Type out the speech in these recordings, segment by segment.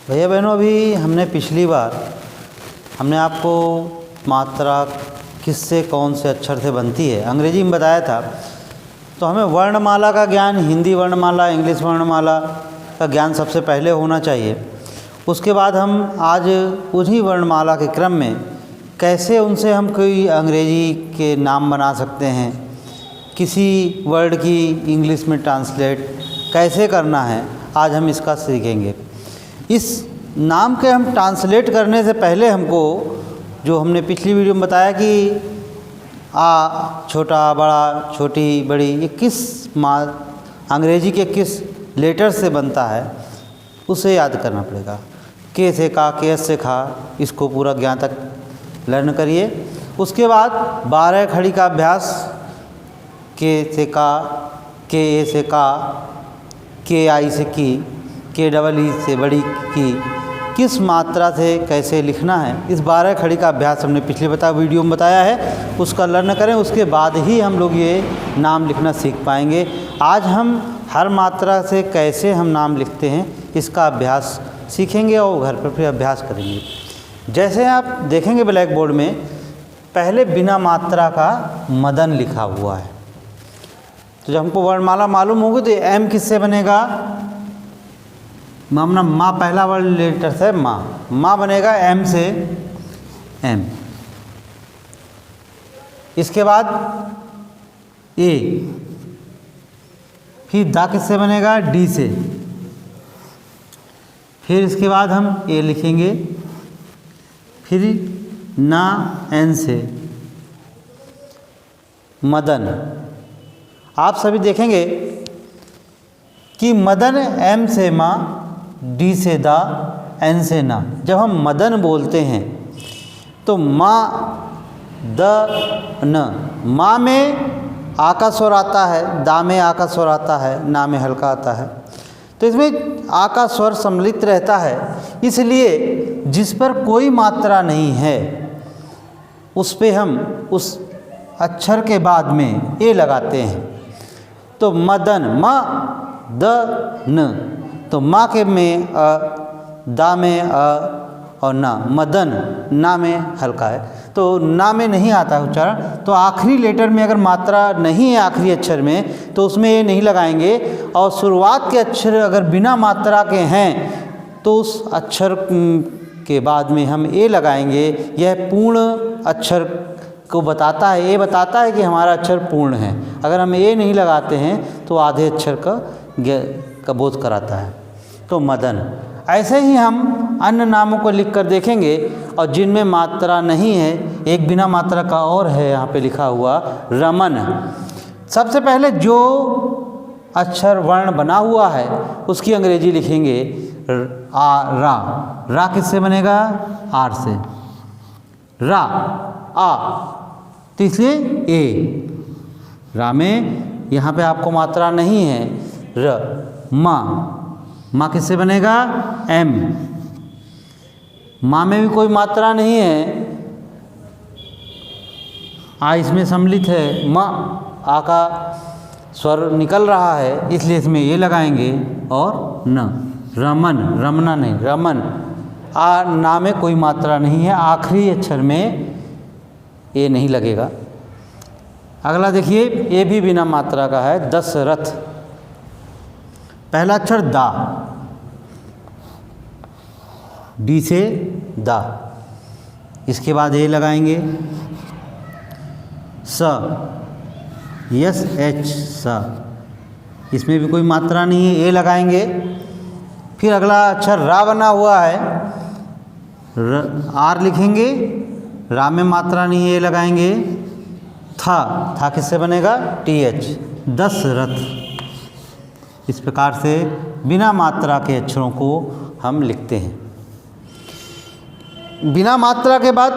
भैया बहनों, अभी हमने पिछली बार आपको मात्रा किससे कौन से अक्षर से बनती है अंग्रेजी में बताया था। तो हमें वर्णमाला का ज्ञान, हिंदी वर्णमाला, इंग्लिश वर्णमाला का ज्ञान सबसे पहले होना चाहिए। उसके बाद हम आज उन्हीं वर्णमाला के क्रम में कैसे उनसे हम कोई अंग्रेजी के नाम बना सकते हैं, किसी वर्ड की इंग्लिश में ट्रांसलेट कैसे करना है, आज हम इसका सीखेंगे। इस नाम के हम ट्रांसलेट करने से पहले हमको, जो हमने पिछली वीडियो में बताया कि छोटा बड़ा छोटी बड़ी ये किस अंग्रेजी के किस लेटर से बनता है, उसे याद करना पड़ेगा। के से का, के एस से खा, इसको पूरा ज्ञान तक लर्न करिए। उसके बाद 12 खड़ी का अभ्यास, के से का, के ए से का, के आई से की, के डबल ई से बड़ी की, किस मात्रा से कैसे लिखना है, इस 12 खड़ी का अभ्यास हमने पिछले वीडियो में बताया है। उसका लर्न करें, उसके बाद ही हम लोग ये नाम लिखना सीख पाएंगे। आज हम हर मात्रा से कैसे हम नाम लिखते हैं इसका अभ्यास सीखेंगे और घर पर फिर अभ्यास करेंगे। जैसे आप देखेंगे ब्लैक बोर्ड में, पहले बिना मात्रा का मदन लिखा हुआ है। तो जब हमको वर्णमाला मालूम होगी तो एम किससे बनेगा, मामना माँ, पहला वर्ड लेटर से माँ बनेगा एम से एम। इसके बाद ए, फिर दा किससे बनेगा, डी से। फिर इसके बाद हम ए लिखेंगे, फिर ना एन से। मदन, आप सभी देखेंगे कि मदन एम से माँ, डी से दा, एन से ना। जब हम मदन बोलते हैं तो माँ द न, माँ में आ का स्वर आता है, दा में आ का स्वर आता है, ना में हल्का आता है। तो इसमें आ का स्वर सम्मिलित रहता है, इसलिए जिस पर कोई मात्रा नहीं है उस पे हम उस अक्षर के बाद में ए लगाते हैं। तो मदन, माँ द न, तो माँ के में दा में और ना, मदन ना में हल्का है, तो ना में नहीं आता है उच्चारण। तो आखिरी लेटर में अगर मात्रा नहीं है आखिरी अक्षर में तो उसमें ये नहीं लगाएंगे, और शुरुआत के अक्षर अगर बिना मात्रा के हैं तो उस अक्षर के बाद में हम ए लगाएंगे। यह पूर्ण अक्षर को बताता है, ये बताता है कि हमारा अक्षर पूर्ण है। अगर हम ए नहीं लगाते हैं तो आधे अक्षर का बोध कराता है। तो मदन। ऐसे ही हम अन्य नामों को लिख कर देखेंगे, और जिनमें मात्रा नहीं है, एक बिना मात्रा का और है यहाँ पे लिखा हुआ, रमन। सबसे पहले जो अक्षर वर्ण बना हुआ है उसकी अंग्रेजी लिखेंगे रा किससे बनेगा, आर से। रा आ, तो इसलिए ए, रा में यहाँ पे आपको मात्रा नहीं है। र, माँ किससे बनेगा, एम, माँ में भी कोई मात्रा नहीं है, आ इसमें सम्मिलित है, माँ आ का स्वर निकल रहा है, इसलिए इसमें ये लगाएंगे। और न, रमन, रमना नहीं, रमन, आ ना में कोई मात्रा नहीं है, आखिरी अक्षर में ये नहीं लगेगा। अगला देखिए, ये भी बिना मात्रा का है, दशरथ। पहला अक्षर दा, डी से दा, इसके बाद ए लगाएंगे। स, यस एच, स, इसमें भी कोई मात्रा नहीं है, ए लगाएंगे। फिर अगला अक्षर रा बना हुआ है, आर लिखेंगे, रा में मात्रा नहीं है, ए लगाएंगे। था किससे बनेगा, टी एच, दशरथ। इस प्रकार से बिना मात्रा के अक्षरों को हम लिखते हैं। बिना मात्रा के बाद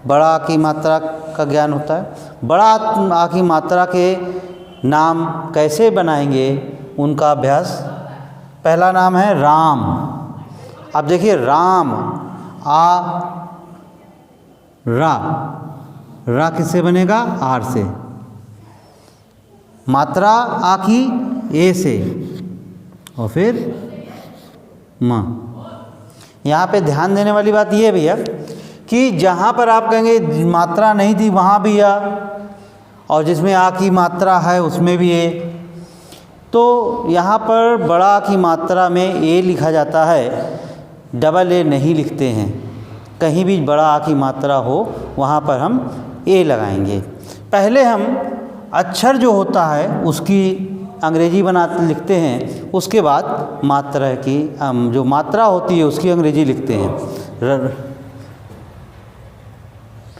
बड़ा की मात्रा का ज्ञान होता है। बड़ा आ की मात्रा के नाम कैसे बनाएंगे उनका अभ्यास। पहला नाम है राम। अब देखिए, राम, आ, रा किससे बनेगा, आर से। मात्रा आ की ए से, और फिर म। यहाँ पे ध्यान देने वाली बात ये है भैया कि जहाँ पर आप कहेंगे मात्रा नहीं थी वहाँ भी आ, और जिसमें आ की मात्रा है उसमें भी ए, तो यहाँ पर बड़ा की मात्रा में ए लिखा जाता है, डबल ए नहीं लिखते हैं। कहीं भी बड़ा आ की मात्रा हो वहाँ पर हम ए लगाएंगे। पहले हम अक्षर जो होता है उसकी अंग्रेजी लिखते हैं, उसके बाद मात्रा की जो मात्रा होती है उसकी अंग्रेजी लिखते हैं।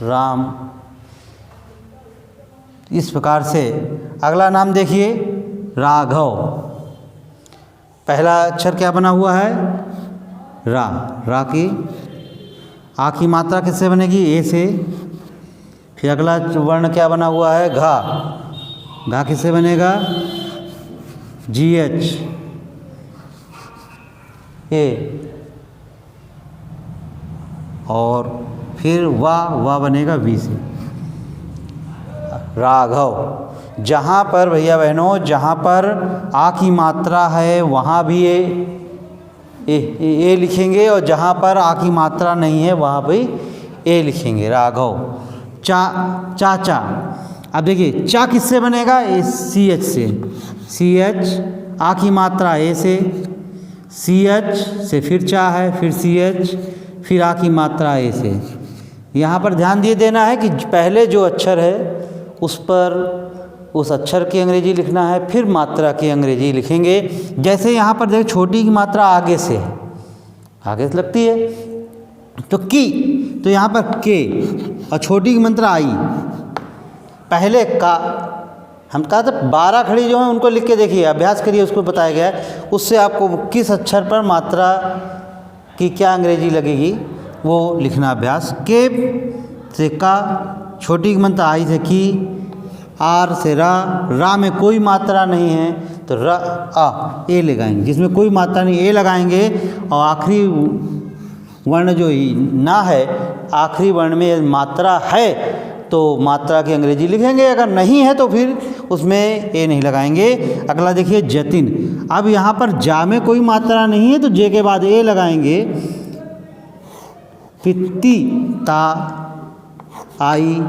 राम, इस प्रकार से। अगला नाम देखिए राघव। पहला अक्षर क्या बना हुआ है? रा। रा की आ की मात्रा किससे बनेगी? ए से। फिर अगला वर्ण क्या बना हुआ है? घा। घा किससे बनेगा? जी एच ए। और फिर वाह बनेगा वी से। राघव। जहाँ पर भैया बहनों जहाँ पर आ की मात्रा है वहाँ भी ए लिखेंगे, और जहाँ पर आ की मात्रा नहीं है वहाँ भी ए लिखेंगे। राघव। चाचा। अब देखिए चा किससे बनेगा? सी एच से। सी एच आ की मात्रा ए से, सी एच से फिर चा है, फिर सी एच, फिर आ की मात्रा ए से। यहाँ पर ध्यान दिए देना है कि पहले जो अक्षर है उस पर उस अक्षर की अंग्रेजी लिखना है, फिर मात्रा की अंग्रेजी लिखेंगे। जैसे यहाँ पर देखो छोटी की मात्रा आगे से है, आगे से लगती है तो की, तो यहाँ पर के, और छोटी की मात्रा आई। पहले का हम कहा था 12 खड़ी जो है उनको लिख के देखिए, अभ्यास करिए, उसको बताया गया है। उससे आपको किस अक्षर पर मात्रा की क्या अंग्रेजी लगेगी वो लिखना अभ्यास। के से का, छोटी की मात्रा आई से की, आर से रा। रा में कोई मात्रा नहीं है तो रा आ ए लगाएंगे, जिसमें कोई मात्रा नहीं ए लगाएंगे। और आखिरी वर्ण जो ना है, आखिरी वर्ण में मात्रा है तो मात्रा की अंग्रेजी लिखेंगे, अगर नहीं है तो फिर उसमें ए नहीं लगाएंगे। अगला देखिए जतिन। अब यहाँ पर जा में कोई मात्रा नहीं है तो जे के बाद ए लगाएंगे। पित्ती ता आई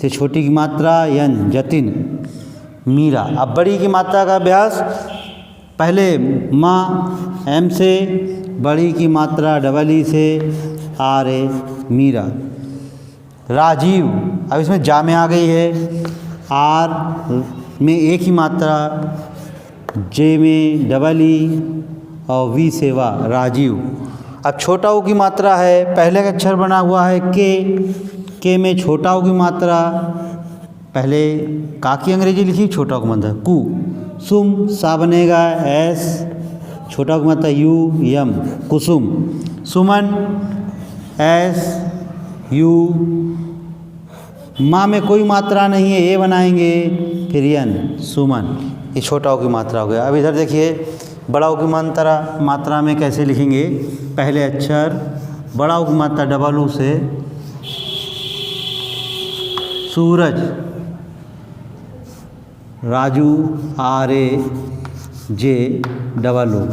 से छोटी की मात्रा यन, जतिन। मीरा। अब बड़ी की मात्रा का अभ्यास। पहले माँ एम से, बड़ी की मात्रा डबल ई से, आर ए, मीरा। राजीव। अब इसमें जा में आ गई है, आर में ए की मात्रा, जे में डबल ई और वी से वा, राजीव। अब छोटा ओ की मात्रा है, पहले का अक्षर बना हुआ है के में छोटा ओ की मात्रा, पहले का की अंग्रेजी लिखी, छोटा ओ की मात्रा कु। सुम। सा बनेगा एस, छोटा ओ की मात्रा U, M, Kusum. Suman. S U. माँ में कोई मात्रा नहीं है, ए बनाएंगे, फिर यन, सुमन। ये छोटा ओ की मात्रा हो गया। अब इधर देखिए बड़ा ओ की मात्रा में कैसे लिखेंगे। पहले अक्षर बड़ा ओ की मात्रा डबल ओ से, Suraj. Raju, R A J double O.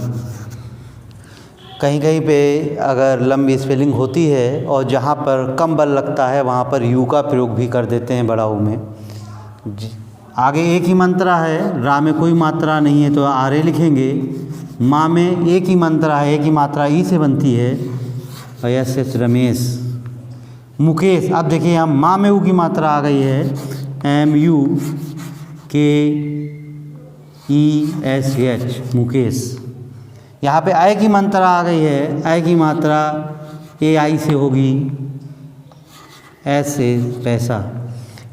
कहीं कहीं पे अगर लंबी स्पेलिंग होती है और जहाँ पर कम बल लगता है वहाँ पर यू का प्रयोग भी कर देते हैं बड़ा ऊ में। आगे एक ही मात्रा है, रा में कोई मात्रा नहीं है तो आर ए लिखेंगे। माँ में एक ही मात्रा है, एक ही मात्रा ई से बनती है, और एस एच रमेश। मुकेश। अब देखिए यहाँ माँ में ऊ की मात्रा आ गई है, एम यू के ई एस एच, मुकेश। यहाँ पे आय की मात्रा आ गई है, आय की मात्रा ए आई से होगी, एस से पैसा।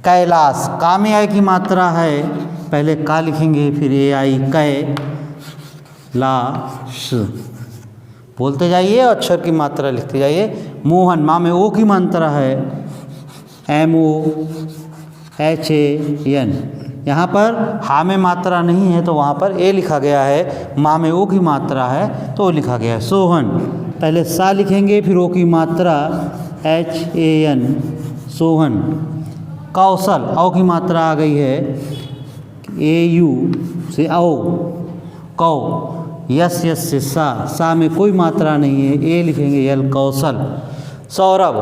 कैलाश। का में आय की मात्रा है, पहले का लिखेंगे फिर ए आई, कै ला श। बोलते जाइए और अक्षर की मात्रा लिखते जाइए। मोहन। माँ में ओ की मात्रा है, M O H A N. यहाँ पर हा में मात्रा नहीं है तो वहाँ पर ए लिखा गया है, माँ में ओ की मात्रा है तो ओ लिखा गया है। सोहन। पहले सा लिखेंगे फिर ओ की मात्रा एच ए एन, सोहन। कौशल। औ की मात्रा आ गई है, ए यू से औ, कौ। यस यस से सा में कोई मात्रा नहीं है, ए लिखेंगे यल कौशल। सौरभ,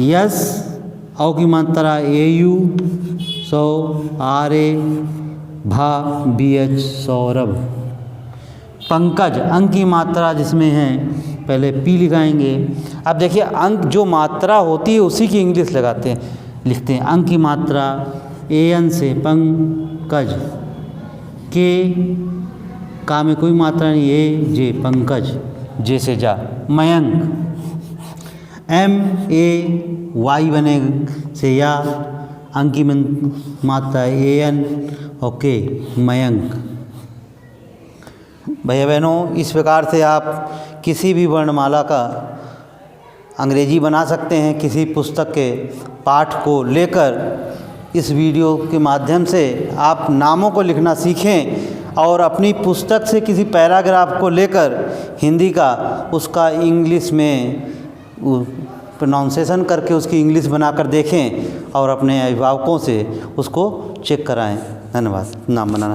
यस औ की मात्रा ए यू, सौ आर ए भा बी एच सौरभ। पंकज, अंक की मात्रा जिसमें है पहले पी लिखाएंगे। अब देखिए अंक जो मात्रा होती है उसी की इंग्लिश लगाते हैं, लिखते हैं। अंक की मात्रा ए एन से पंकज, के का में कोई मात्रा नहीं, ए जे पंकज, जे से जा। मयंक, एम ए वाई बने से या, अंक की मात्रा ए एन, ओके मयंक। भैया बहनों, इस प्रकार से आप किसी भी वर्णमाला का अंग्रेजी बना सकते हैं। किसी पुस्तक के पाठ को लेकर इस वीडियो के माध्यम से आप नामों को लिखना सीखें और अपनी पुस्तक से किसी पैराग्राफ को लेकर हिंदी का उसका इंग्लिश में प्रोनाउंसिएशन करके उसकी इंग्लिश बनाकर देखें और अपने अभिभावकों से उसको चेक कराएं। धन्यवाद। नाम बनाना